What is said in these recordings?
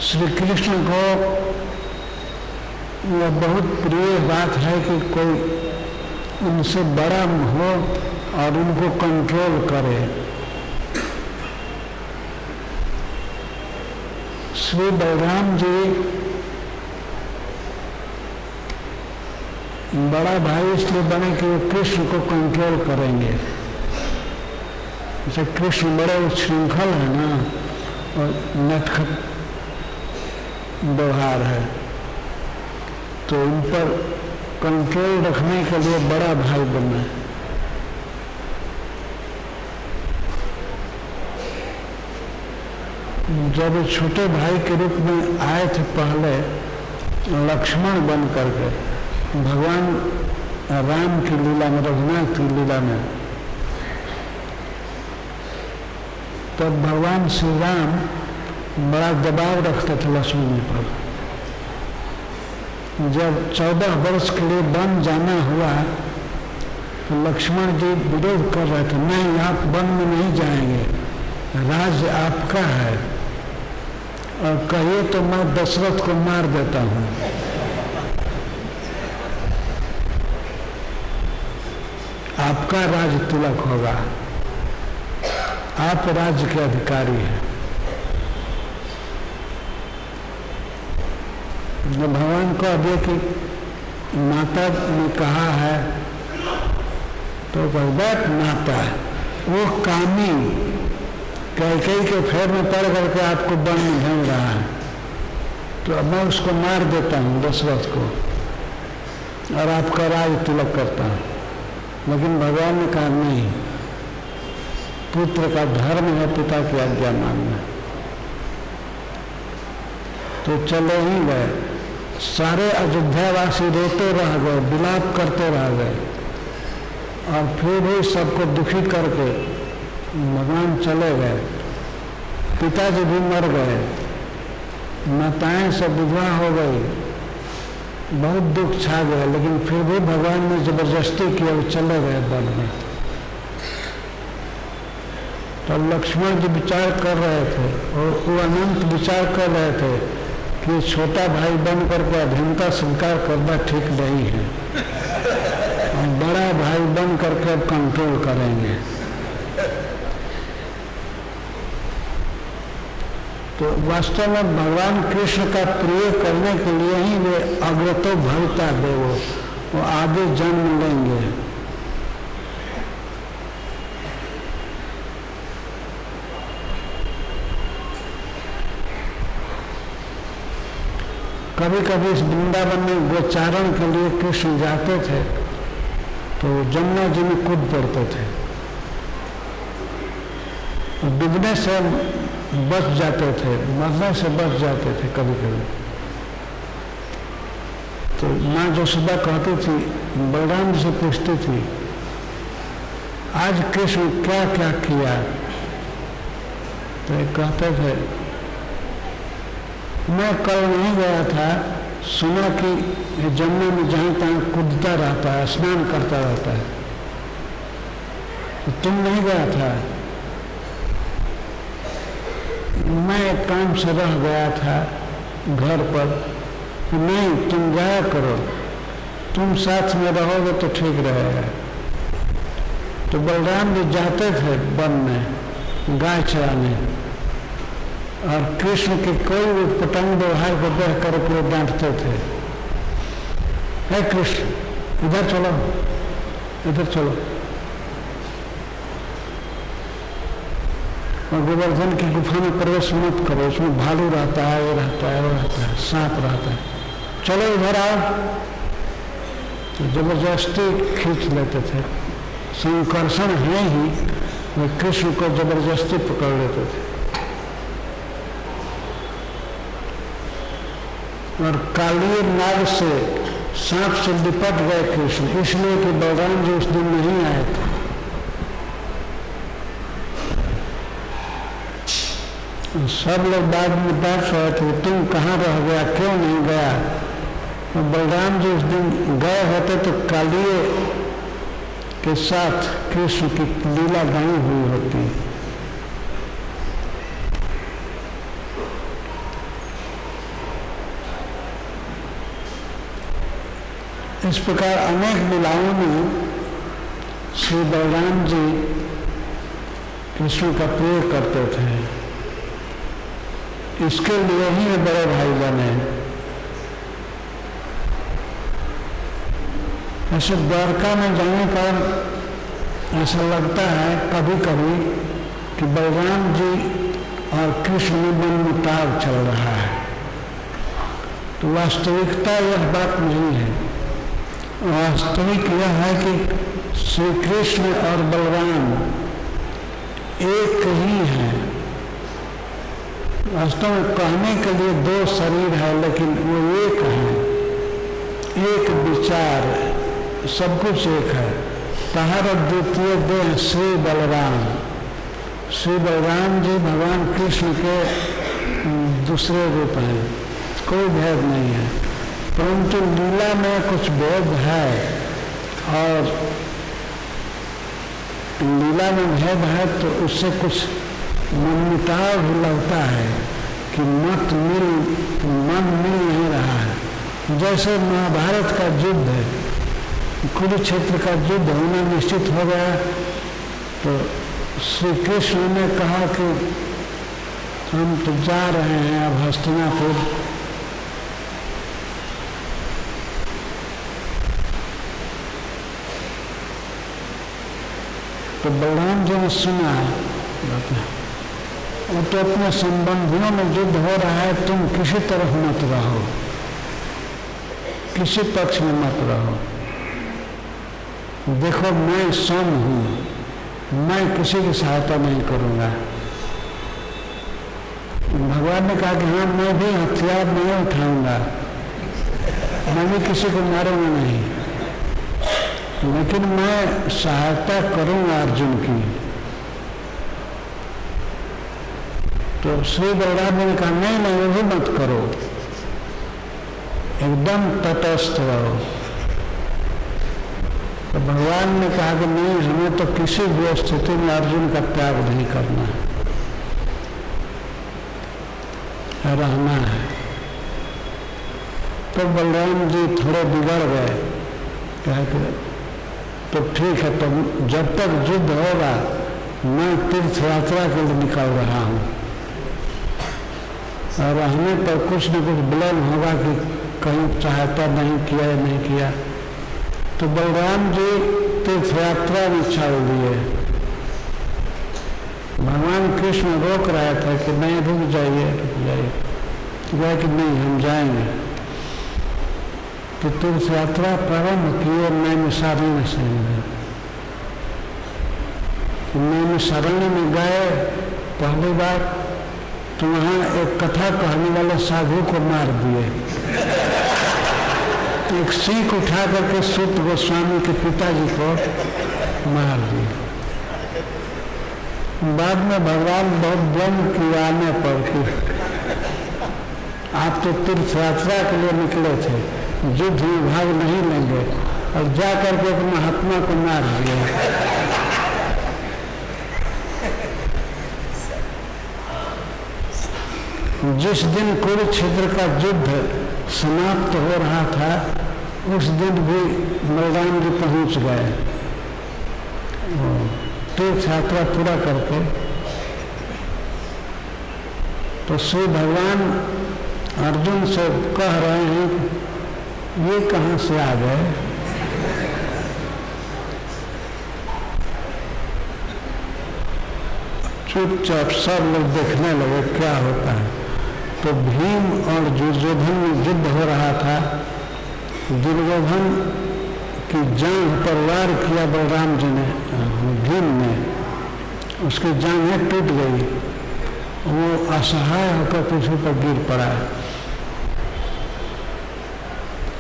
श्री कृष्ण को यह बहुत प्रिय बात है कि कोई उनसे बड़ा हो और उनको कंट्रोल करे। श्री बलराम जी बड़ा भाई इसलिए बने कि वो कृष्ण को कंट्रोल करेंगे। जैसे कृष्ण बड़े उच्छृंखल है ना और नटखट व्यवहार है, तो इन पर कंट्रोल रखने के लिए बड़ा भाई बनना है। जब छोटे भाई के रूप में आए थे पहले लक्ष्मण बन करके भगवान राम की लीला में, रघुनाथ की लीला में, तब भगवान श्री राम बड़ा दबाव रखते थे लक्ष्मण पर। जब 14 वर्ष के लिए वन जाना हुआ तो लक्ष्मण जी विरोध कर रहे थे, नहीं आप वन में नहीं जाएंगे, राज्य आपका है, और कहिए तो मैं दशरथ को मार देता हूं। आपका राज तिलक होगा, आप राज्य के अधिकारी हैं। जब भगवान को अब कि माता ने कहा है तो भगवत माता वो कामी कैकेयी के फेर में पड़ करके आपको वन में ढूंढ रहा है, तो अब मैं उसको मार देता हूँ दशरथ को और आपका राज तिलक करता हूँ। लेकिन भगवान ने कहा नहीं, पुत्र का धर्म है पिता की आज्ञा मानना। तो चले ही गए। सारे अयोध्यावासी रोते रह गए, विलाप करते रह गए, और फिर भी सबको दुखी करके भगवान चले गए। पिताजी भी मर गए, माताएं सब विधवा हो गई, बहुत दुख छा गया। लेकिन फिर भी भगवान ने जबरदस्ती किया, वो चले गए वन में। तो लक्ष्मण जी विचार कर रहे थे और वो अनंत विचार कर रहे थे कि छोटा भाई बन करके अधीनता स्वीकार करना ठीक नहीं है, और बड़ा भाई बन करके अब कंट्रोल करेंगे। तो वास्तव में भगवान कृष्ण का प्रिय करने के लिए ही वे अग्रतो भविता देवो, वो आगे जन्म लेंगे। कभी कभी इस वृंदावन में गोचारण के लिए कृष्ण जाते थे तो जमुना जी में कूद पड़ते थे, डूबने से बच जाते थे, मरने से बच जाते थे कभी कभी। तो माँ यशोदा कहती थी, बलराम से पूछती थी, आज कृष्ण क्या क्या किया? तो ये कहते थे, मैं कल नहीं गया था, सुना कि जमुना में जहाँ तहाँ कूदता रहता है, स्नान करता रहता है, तो तुम नहीं गया था? मैं काम से रह गया था घर पर। नहीं, तुम जाया करो, तुम साथ में रहोगे तो ठीक रहेगा। तो बलराम जी जाते थे वन में गाय चराने, और कृष्ण के कोई उटपटांग व्यवहार को देख कर वो डांटते थे, हे कृष्ण इधर चलो, इधर चलो। और गोवर्धन की गुफा में प्रवेश मत करो, उसमें भालू रहता है, वो रहता है, वो रहता है, सांप रहता है, चलो इधर आओ। तो जबरदस्ती खींच लेते थे, संकर्षण है ही, वो कृष्ण को जबरदस्ती पकड़ लेते थे। और काली नाग से, सांप से लिपट गए कृष्ण, इसलिए कि बलराम जी उस दिन नहीं आए थे। सब लोग बाद में पूछ रहे थे, तुम कहाँ रह गया, क्यों नहीं गया? तो बलराम जी उस दिन गए होते तो कालिए के साथ कृष्ण की लीला गाई हुई होती। इस प्रकार अनेक लीलाओं में श्री बलराम जी कृष्ण का प्रयोग करते थे। इसके लिए ही ये बड़े भाई बने। ऐसे द्वारका में जाने पर ऐसा लगता है कभी कभी कि बलराम जी और कृष्ण में मनमुटाव चल रहा है, तो वास्तविकता यह बात नहीं है। वास्तविक यह है कि श्री कृष्ण और बलराम एक ही है। वास्तव में कहने के लिए दो शरीर है, लेकिन वो एक है, एक विचार, सब कुछ एक है। तहर द्वितीय देह श्री बलराम। श्री बलराम जी भगवान कृष्ण के दूसरे रूप हैं, कोई भेद नहीं है। परंतु लीला में कुछ भेद है, और लीला में भेद है तो उससे कुछ मनमुटाव भी लगता है कि मन मिल नहीं रहा है। जैसे महाभारत का युद्ध है, कुरुक्षेत्र का युद्ध होना निश्चित हो गया, तो श्री कृष्ण ने कहा कि हम तो जा रहे हैं अब हस्तिनापुर। तो बलराम जी ने सुना, वो तो अपने संबंधियों में युद्ध हो रहा है, तुम किसी तरफ मत रहो, किसी पक्ष में मत रहो। देखो मैं सम हूँ, मैं किसी की सहायता नहीं करूँगा। भगवान ने कहा कि हाँ मैं भी हथियार नहीं उठाऊंगा, मैं भी किसी को मारूंगा नहीं, लेकिन मैं सहायता करूंगा अर्जुन की। तो श्री बलराम ने कहा नहीं नहीं वो भी मत करो, एकदम तटस्थ रहो। तो भगवान ने कहा कि नहीं, हमें तो किसी भी स्थिति में अर्जुन का त्याग नहीं करना है, रहना है। तो बलराम जी थोड़े बिगड़ गए, कहा कि तो ठीक है, तो जब तक युद्ध होगा मैं तीर्थ यात्रा के लिए निकल रहा हूँ, और रहने पर कुछ न कुछ ब्लेम होगा कि कहीं सहायता नहीं किया या नहीं किया। तो बलराम जी तीर्थ यात्रा में चल दिए। भगवान कृष्ण रोक रहे थे कि नहीं रुक जाइए रुक जाइए, कहा कि नहीं हम जाएंगे। तो तीर्थ यात्रा प्रारंभ किए नैमिषारण्य से। नैमिषारण्य में गए पहली बार, तो वहाँ एक कथा कहने वाले साधु को मार दिए, एक सीख उठा करके सूत गोस्वामी के पिताजी को मार दिए। बाद में भगवान बहुत दंड किए आने पर कि आप तो तीर्थ यात्रा के लिए निकले थे, युद्ध में भाग नहीं लेंगे, और जा करके एक महात्मा को मार दिया। जिस दिन कुरुक्षेत्र का युद्ध समाप्त हो रहा था, उस दिन भी बलराम जी पहुंच गए तीर्थ यात्रा पूरा करके। तो श्री भगवान अर्जुन से कह रहे हैं ये कहाँ से आ गए। चुपचाप सब लोग देखने लगे क्या होता है। तो भीम और दुर्योधन में युद्ध हो रहा था। दुर्योधन की जांघ पर वार किया बलराम जी ने, भीम ने, उसकी जांघें टूट गई, वो असहाय होकर पृथ्वी पर गिर पड़ा।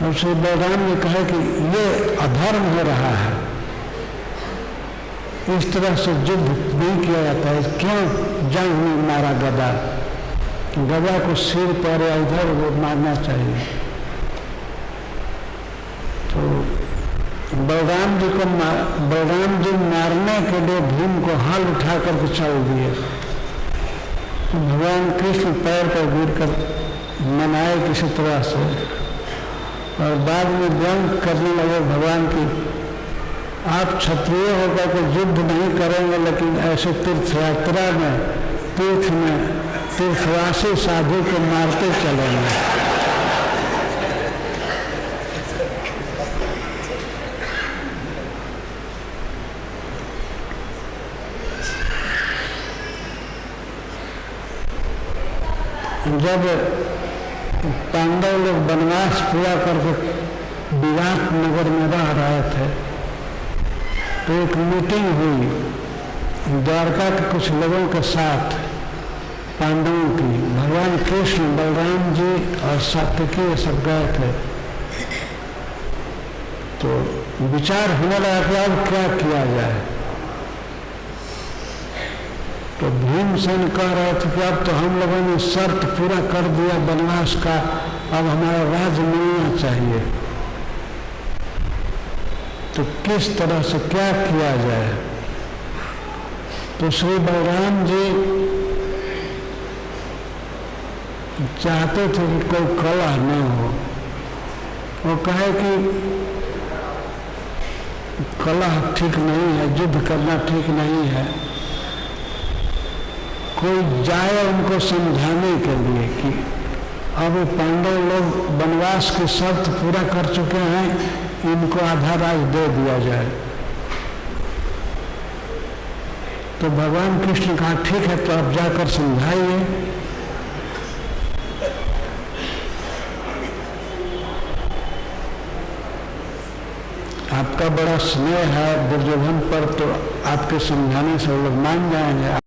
और श्री बलराम ने कहा कि ये अधर्म हो रहा है, इस तरह से युद्ध नहीं किया जाता है, क्यों जांघ में मारा गदा, गदा को सिर पर या इधर वो मारना चाहिए। तो बलराम जी मारने के लिए भीम को हल उठा करके चल दिए। तो भगवान कृष्ण पैर पर गिर कर मनाए किसी तरह से, और बाद में व्यंग करने लगे भगवान की, आप क्षत्रिय होकर के युद्ध नहीं करेंगे, लेकिन ऐसे तीर्थ यात्रा में, तीर्थ में तीर्थवासी साधु को मारते चलेंगे। जब पांडव लोग वनवास पूरा करके विराट नगर में रह रहे थे, तो एक मीटिंग हुई द्वारका के कुछ लोगों के साथ पांडवों की। भगवान कृष्ण, बलराम जी और सात्विकी सब गए थे। तो विचार होने लगा कि अब क्या किया जाए। तो भीमसेन कह रहे थे कि अब तो हम लोगों ने शर्त पूरा कर दिया वनवास का, अब हमारा राज्य मिलना चाहिए, तो किस तरह से क्या किया जाए। तो श्री बलराम जी चाहते थे कि कोई कलह न हो। वो कहे कि कलह ठीक नहीं है, युद्ध करना ठीक नहीं है, कोई जाए उनको समझाने के लिए कि अब पांडव लोग वनवास की शर्त पूरा कर चुके हैं, इनको आधा राज दे दिया जाए। तो भगवान कृष्ण कहा ठीक है, तो आप जाकर समझाइए। आपका बड़ा स्नेह है दुर्योधन पर, तो आपके समझाने से वो लोग मान जाएंगे।